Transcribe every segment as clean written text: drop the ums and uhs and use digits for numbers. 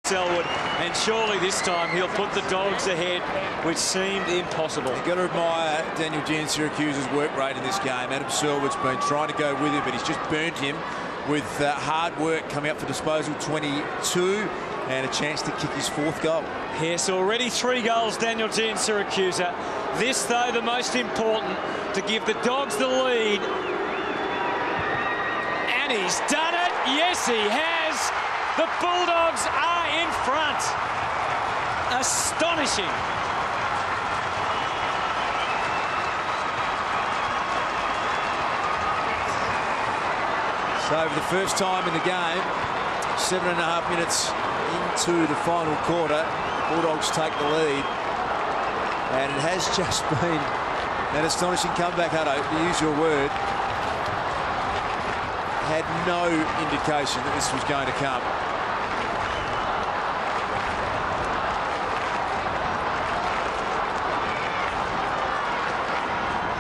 Selwood, and surely this time he'll put the Dogs ahead, which seemed impossible. You've got to admire Daniel Giansiracuse's work rate in this game. Adam Selwood's been trying to go with him, but he's just burnt him with hard work coming up for disposal 22 and a chance to kick his 4th goal. Yes, already 3 goals, Daniel Giansiracusa. This, though, the most important, to give the Dogs the lead. And he's done it. Yes, he has. The Bulldogs are in front. Astonishing. So for the first time in the game, 7.5 minutes into the final quarter, Bulldogs take the lead. And it has just been an astonishing comeback, Hutto, to use your word. Had no indication that this was going to come.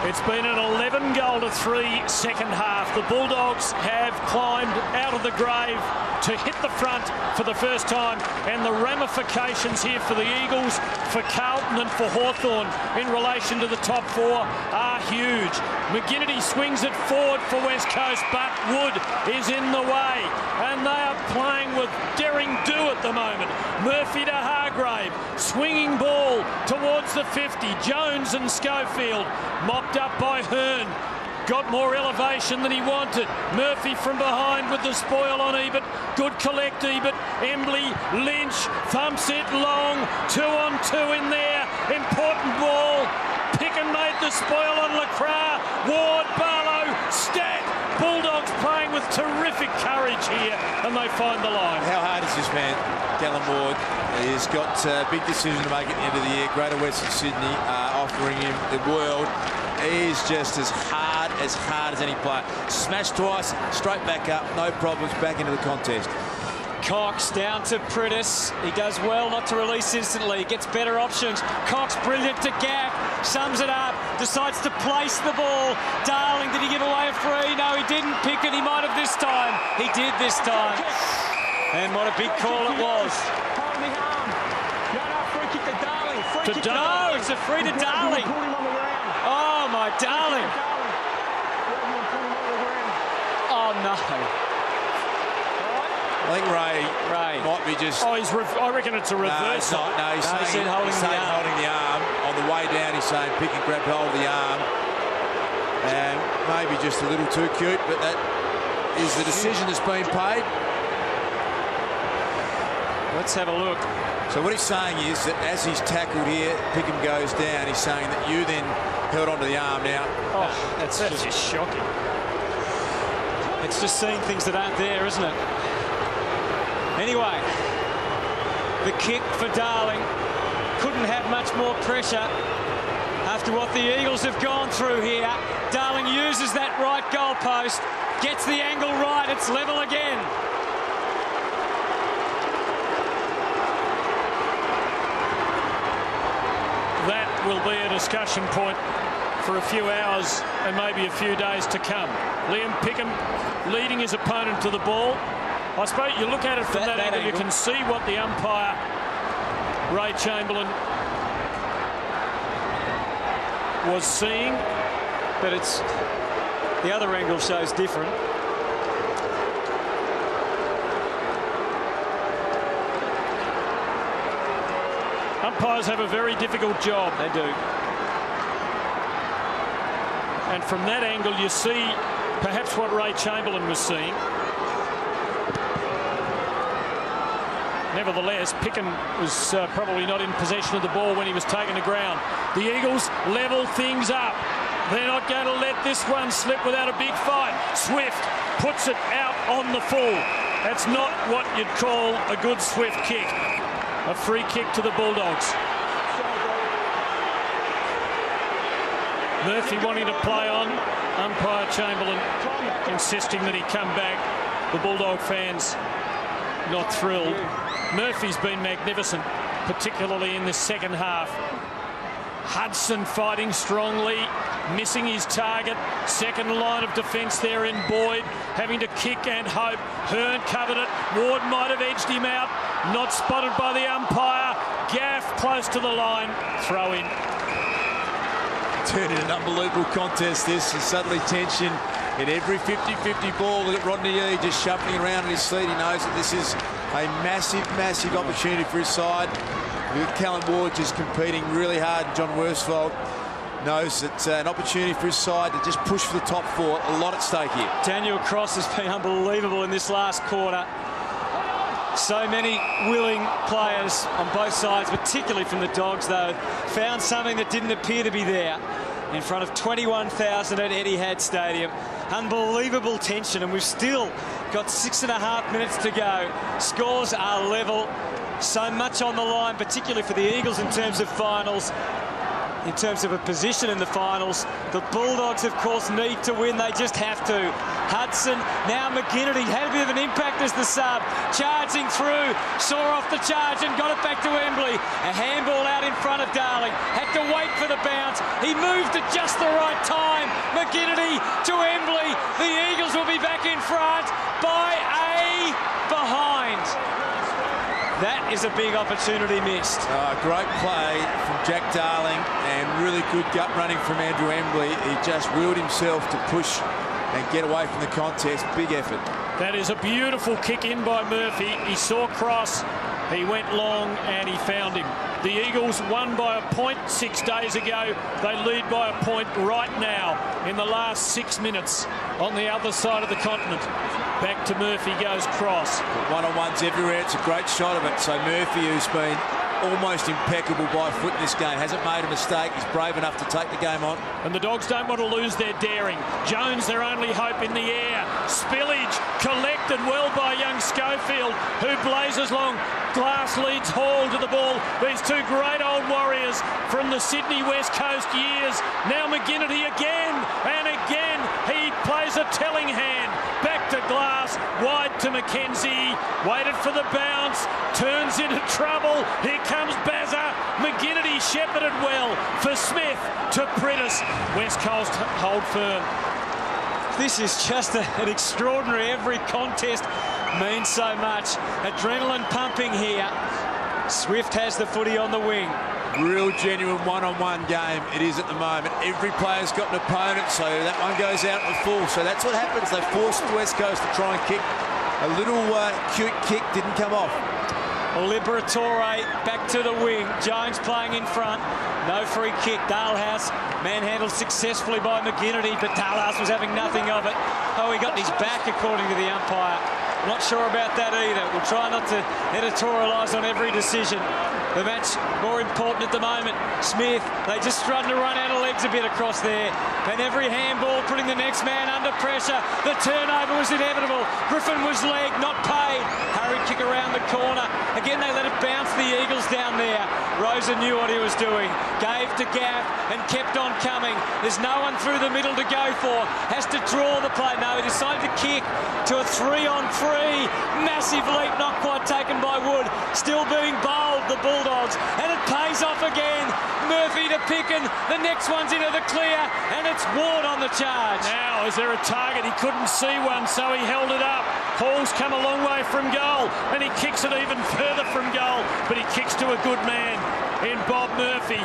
It's been an 11-goal-to-3 second half. The Bulldogs have climbed out of the grave to hit the front for the first time, and the ramifications here for the Eagles, for Carlton and for Hawthorn in relation to the top 4 are huge. McGinnity swings it forward for West Coast, but Wood is in the way, and they are playing with daring do at the moment. Murphy to Hargrave, swinging ball towards the 50. Jones and Schofield mopped up by Hearn. Got more elevation than he wanted. Murphy from behind with the spoil on Ebert. Good collect, Ebert. Embley, Lynch, thumps it long. 2-on-2 in there. Important ball. Picken made the spoil on Lacroix. Ward, Barlow, Stack. Bulldogs playing with terrific courage here, and they find the line. How hard is this man, Callum Ward? He's got a big decision to make at the end of the year. Greater Western Sydney offering him the world. He's just as hard as any player. Smashed twice, straight back up, no problems, back into the contest. Cox down to Pritis. He does well not to release instantly. Gets better options. Cox brilliant to Gaff. Sums it up. Decides to place the ball. Darling, did he give away a free? No, he didn't. Pick it. He might have this time. He did this time. And what a big call it was. No, it's a free to Darling. Oh, my darling. Oh, no. I think Ray might be just... Oh, I reckon it's a reverse. No, he's saying holding the arm. On the way down, he's saying pick and grab hold of the arm. And maybe just a little too cute, but that is the decision that's been paid. Let's have a look. So what he's saying is that as he's tackled here, Pickham goes down. He's saying that you then held onto the arm now. Oh, that's just shocking. It's just seeing things that aren't there, isn't it? Anyway, the kick for Darling. Couldn't have much more pressure after what the Eagles have gone through here. Darling uses that right goalpost, gets the angle right, it's level again. That will be a discussion point for a few hours and maybe a few days to come. Liam Pickham leading his opponent to the ball. I suppose you look at it from that angle, you can see what the umpire, Ray Chamberlain, was seeing. But it's the other angle shows different. Umpires have a very difficult job. They do. And from that angle, you see perhaps what Ray Chamberlain was seeing. Nevertheless, Pickham was probably not in possession of the ball when he was taken to ground. The Eagles level things up. They're not going to let this one slip without a big fight. Swift puts it out on the full. That's not what you'd call a good Swift kick. A free kick to the Bulldogs. Murphy wanting to play on. Umpire Chamberlain insisting that he come back. The Bulldog fans not thrilled. Murphy's been magnificent, particularly in the second half. Hudson fighting strongly, missing his target. Second line of defence there in Boyd, having to kick and hope. Hearn covered it. Ward might have edged him out. Not spotted by the umpire. Gaff close to the line. Throw in. Turned into an unbelievable contest, this, and suddenly tension in every 50-50 ball. Look at Rodney E just shuffling around in his seat. He knows that this is a massive, massive opportunity for his side. Look at Callum Ward just competing really hard. John Worsfold knows that an opportunity for his side to just push for the top four. A lot at stake here. Daniel Cross has been unbelievable in this last quarter. So many willing players on both sides, particularly from the Dogs, though, found something that didn't appear to be there in front of 21,000 at Etihad Stadium. Unbelievable tension, and we've still got 6.5 minutes to go. Scores are level. So much on the line, particularly for the Eagles in terms of finals. In terms of a position in the finals, the Bulldogs, of course, need to win. They just have to. Hudson, now McGinnity, had a bit of an impact as the sub. Charging through, saw off the charge and got it back to Embley. A handball out in front of Darling. Had to wait for the bounce. He moved at just the right time. McGinnity to Embley. The Eagles will be back in front by a behind. That is a big opportunity missed. Great play from Jack Darling and really good gut running from Andrew Embley. He just willed himself to push and get away from the contest. Big effort. That is a beautiful kick in by Murphy. He saw Cross, he went long and he found him. The Eagles won by a point 6 days ago. They lead by a point right now in the last 6 minutes on the other side of the continent. Back to Murphy goes Cross. One-on-ones everywhere. It's a great shot of it. So Murphy, who's been almost impeccable by foot in this game, hasn't made a mistake. He's brave enough to take the game on. And the Dogs don't want to lose their daring. Jones, their only hope in the air. Spillage collected well by young Schofield, who blazes long. Glass leads Hall to the ball. These two great old warriors from the Sydney West Coast years. Now McGinnity again and again. He plays a telling hand. Back to Glass, wide to McKenzie. Waited for the bounce. Turns into trouble. Here comes Bazza. McGinnity shepherded well for Smith to Prittis. West Coast hold firm. This is just an extraordinary. Every contest means so much. Adrenaline pumping here. Swift has the footy on the wing. Real genuine one-on-one game it is at the moment. Every player's got an opponent, so that one goes out in the full. So that's what happens. They forced West Coast to try and kick. A little cute kick didn't come off. Liberatore back to the wing. Jones playing in front. No free kick. Dalhouse manhandled successfully by McGinnity, but Dalhouse was having nothing of it. Oh, he got his back according to the umpire. Not sure about that either. We'll try not to editorialise on every decision. The match more important at the moment. Smith, they just starting to run out of legs a bit across there. And every handball putting the next man under pressure. The turnover was inevitable. Griffin was legged, not paid. Hurried kick around the corner. Again, they let it bounce the Eagles down there. Rosa knew what he was doing. Gave to Gaff and kept on coming. There's no one through the middle to go for. Has to draw the play. No, he decided to kick to a 3-on-3. Massive leap, not quite taken by Wood. Still being bowled, the Bulldogs. And it pays off again. Murphy to Picken. The next one's into the clear. And it's Ward on the charge. Now, is there a target? He couldn't see one, so he held it up. Hall's come a long way from goal. And he kicks it even further from goal. But he kicks to a good man in Bob Murphy.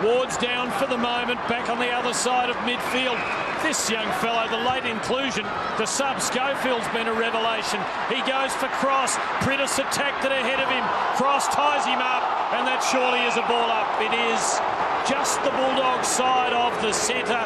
Ward's down for the moment, back on the other side of midfield. This young fellow, the late inclusion, the sub Schofield's been a revelation. He goes for Cross. Prittis attacked it ahead of him. Cross ties him up, and that surely is a ball up. It is just the Bulldogs side of the centre.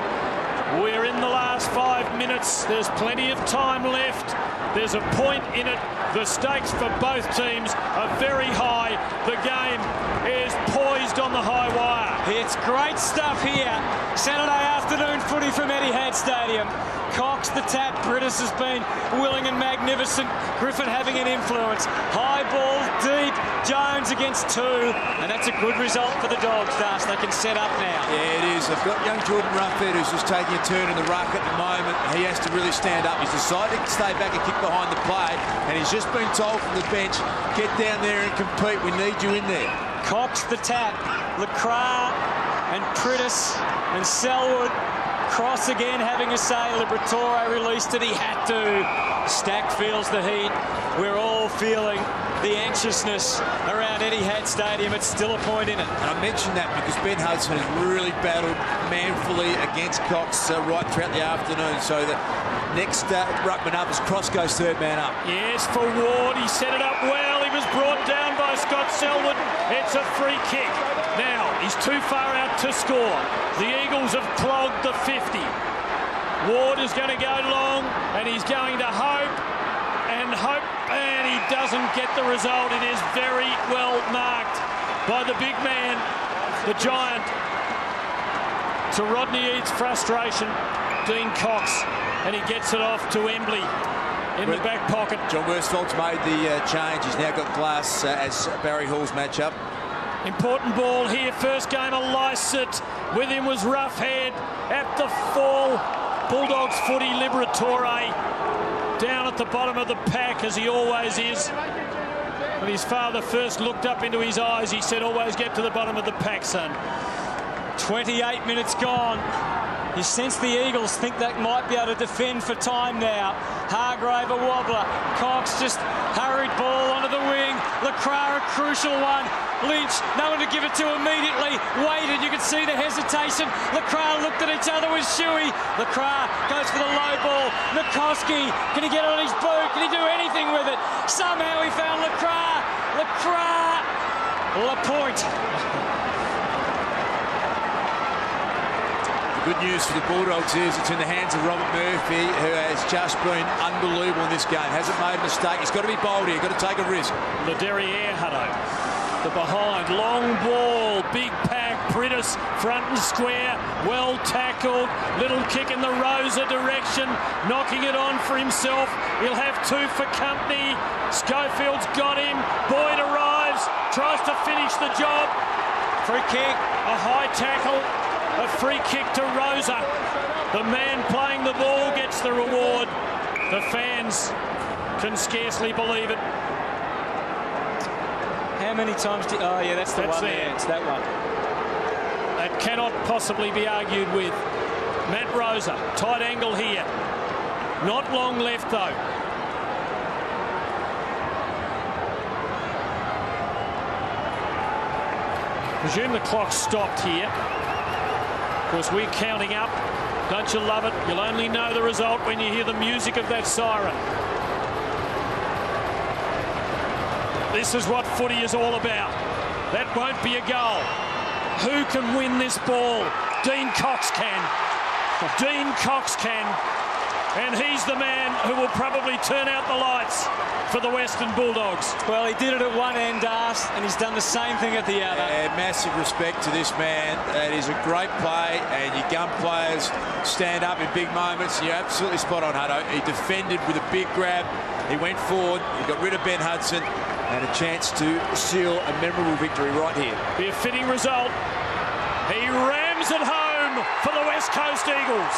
We're in the last 5 minutes. There's plenty of time left. There's a point in it. The stakes for both teams are very high. The game is poised on the high wire. It's great stuff here. Saturday afternoon footy from Etihad Stadium. Cox the tap. Prittis has been willing and magnificent. Griffin having an influence. High ball, deep. Jones against two. And that's a good result for the Dogs, Das. They can set up now. Yeah, it is. They've got young Jordan Ruffhead, who's just taking a turn in the ruck at the moment. He has to really stand up. He's decided to stay back and kick behind the play. And he's just been told from the bench, get down there and compete. We need you in there. Cox the tap. Lacroix and Prittis and Selwood. Cross again having a say. Liberatore released it. He had to. Stack feels the heat. We're all feeling the anxiousness around Etihad Stadium. It's still a point in it. And I mentioned that because Ben Hudson has really battled manfully against Cox right throughout the afternoon. So the next ruckman up as Cross goes third man up. Yes, for Ward. He set it up well. He was brought down by Scott Selwood. It's a free kick. Now, he's too far out to score. The Eagles have clogged the 50. Ward is going to go long, and he's going to hope, and he doesn't get the result. It is very well marked by the big man, the giant. To Rodney Eade's frustration, Dean Cox, and he gets it off to Embley in the back pocket. John Worsfold's made the change. He's now got Glass as Barry Hall's matchup. Important ball here. First game of Lysett. With him was Roughhead at the fall. Bulldogs footy. Liberatore down at the bottom of the pack, as he always is. When his father first looked up into his eyes, he said, always get to the bottom of the pack, son. 28 minutes gone. You sense the Eagles think they might be able to defend for time now. Hargrave a wobbler. Cox just hurried ball onto the wing. Lacroix a crucial one. Lynch, no one to give it to immediately. Waited, you could see the hesitation. Lacroix looked at each other with Shuey. Lacroix goes for the low ball. Nikoski, can he get it on his boot? Can he do anything with it? Somehow he found Lacroix. Lapointe. Good news for the Bulldogs is it's in the hands of Robert Murphy, who has just been unbelievable in this game. Hasn't made a mistake. He's got to be bold here. Got to take a risk. The derriere, Hutto. The behind. Long ball. Big pack. Pritis front and square. Well tackled. Little kick in the Rosa direction. Knocking it on for himself. He'll have two for company. Schofield's got him. Boyd arrives. Tries to finish the job. Free kick. A high tackle. A free kick to Rosa. The man playing the ball gets the reward. The fans can scarcely believe it. How many times did... Oh, yeah, that's the one there. It's that one. That cannot possibly be argued with. Matt Rosa, tight angle here. Not long left, though. Presume the clock stopped here. Of course, we're counting up. Don't you love it? You'll only know the result when you hear the music of that siren. This is what footy is all about. That won't be a goal. Who can win this ball? Dean Cox can. Dean Cox can. And he's the man who will probably turn out the lights for the Western Bulldogs. Well, he did it at one end, and he's done the same thing at the other. Massive respect to this man. That is a great play, and your gun players stand up in big moments. You're absolutely spot on, Hutto. He defended with a big grab. He went forward. He got rid of Ben Hudson, and a chance to seal a memorable victory right here. Be a fitting result. He rams it home for the West Coast Eagles.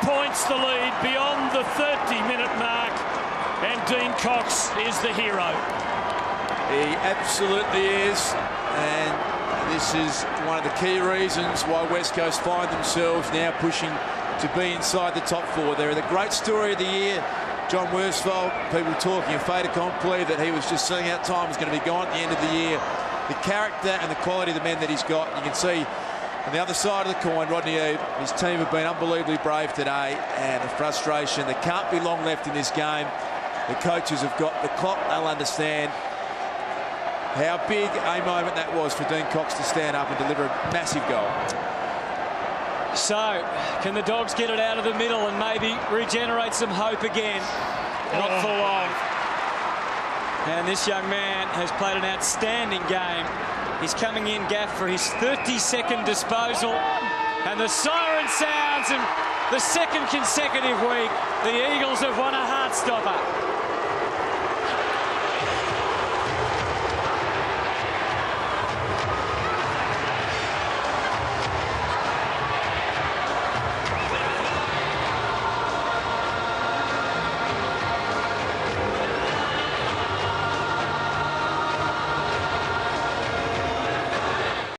Points the lead beyond the 30-minute mark, and Dean Cox is the hero. He absolutely is, and this is one of the key reasons why West Coast find themselves now pushing to be inside the top four. They're the great story of the year. John Worsfold, people talking a fait accompli that he was just seeing out time was going to be gone at the end of the year. The character and the quality of the men that he's got, you can see. On the other side of the coin, Rodney Eade, his team have been unbelievably brave today, and the frustration. There can't be long left in this game. The coaches have got the clock. They'll understand how big a moment that was for Dean Cox to stand up and deliver a massive goal. So, can the Dogs get it out of the middle and maybe regenerate some hope again? Not for long. And this young man has played an outstanding game. He's coming in, Gaff, for his 32nd disposal. And the siren sounds, and the second consecutive week, the Eagles have won a heart-stopper.